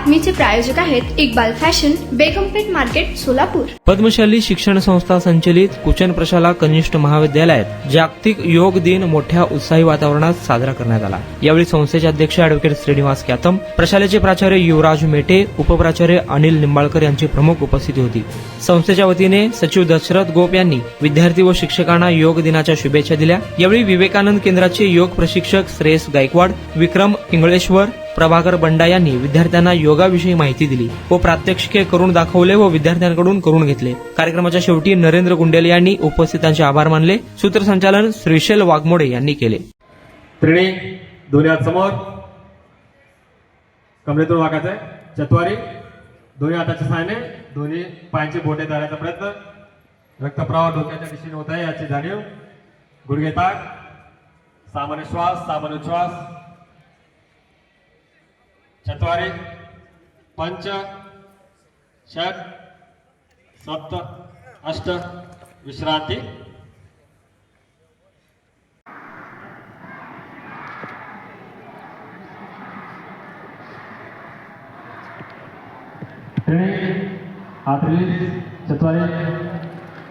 बातमीचे प्रायोजक आहेत Iqbal fashion, बेगमपेठ market, Solapur. Padmashali शिक्षण संस्था संचलित कुचन प्रशाला कनिष्ठ महाविद्यालयात जागतिक योग दिन मोठ्या उत्साही वातावरणात साजरा करण्यात आला। यावेळी संस्थेचे अध्यक्ष अॅडव्होकेट श्रीनिवास क्यातम, प्रशालेचे प्राचार्य युवराज मेटे, उपप्राचार्य अनिल निंबाळकर यांची प्रमुख उपस्थिती होती। संस्थेच्या वतीने सचिव दशरथ गोप यांनी विद्यार्थी व शिक्षकांना योग दिनाच्या शुभेच्छा दिल्या। यावेळी विवेकानंद केंद्राचे योग प्रशिक्षक श्रेयस गायकवाड, विक्रम इंगळेश्वर, प्रभाकर बंडा यांनी विद्यार्थ्यांना योगाविषयी माहिती दिली व प्रात्यक्षिके करून दाखवले व विद्यार्थ्यांकडून करून घेतले। कार्यक्रमाच्या शेवटी नरेंद्र गुंडेले यांनी उपस्थितांचे आभार मानले। सूत्रसंचालन श्रीशैल वाघमोडे यांनी केले। त्रिणी दोन्ही हात समोर, कमरेतून वाकायचंय। चत्वारी दोन्ही हाताच्या सहाय्याने दोन्ही पायांची बोटे धरायचा प्रयत्न। रक्तप्रवाह डोक्याच्या दिशेने होत आहे याची जाणीव। गुडघे ताठ, सामान्य श्वास, सामान्य उच्छ्वास। चत्वारी, पंच, षट, सप्त, अष्ट, विश्रांती। हात रिलीज, चत्वारी,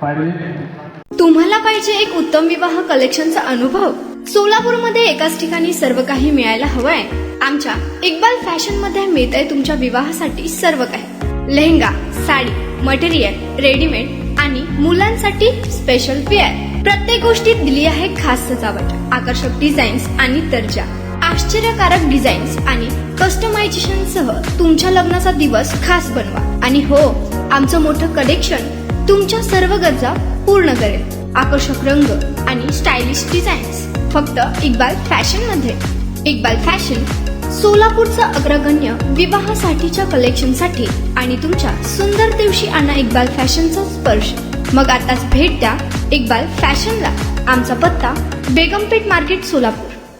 पाय रिलीज। तुम्हाला पाहिजे एक उत्तम विवाह कलेक्शनचा अनुभव? सोलापूरमध्ये एकाच ठिकाणी सर्व काही मिळायला हवंय। आमच्या इक्बाल फॅशन मध्ये मिळतंय तुमच्या विवाहासाठी सर्व काही। लेहंगा, साडी, मटेरियल, रेडीमेड आणि मुलांसाठी स्पेशल वेअर। प्रत्येक गोष्टीत दिली आहे खास सजावट, आकर्षक डिझाईन्स आणि दर्जा, आश्चर्यकारक डिझाईन्स आणि कस्टमायझेशन सह तुमच्या लग्नाचा दिवस खास बनवा। आणि हो, आमचं मोठं कलेक्शन तुमच्या सर्व गरजा पूर्ण करेल। आकर्षक रंग आणि स्टायलिश डिझाईन्स फक्त इक्बाल फॅशन मध्ये। इक्बाल फॅशन सोलापूरचं अग्रगण्य विवाहासाठीच्या कलेक्शनसाठी आणि तुमच्या सुंदर दिवशी आणा इक्बाल फॅशनचा स्पर्श। मग आताच भेट द्या इक्बाल फॅशनला। आमचा पत्ता बेगमपेठ मार्केट, सोलापूर।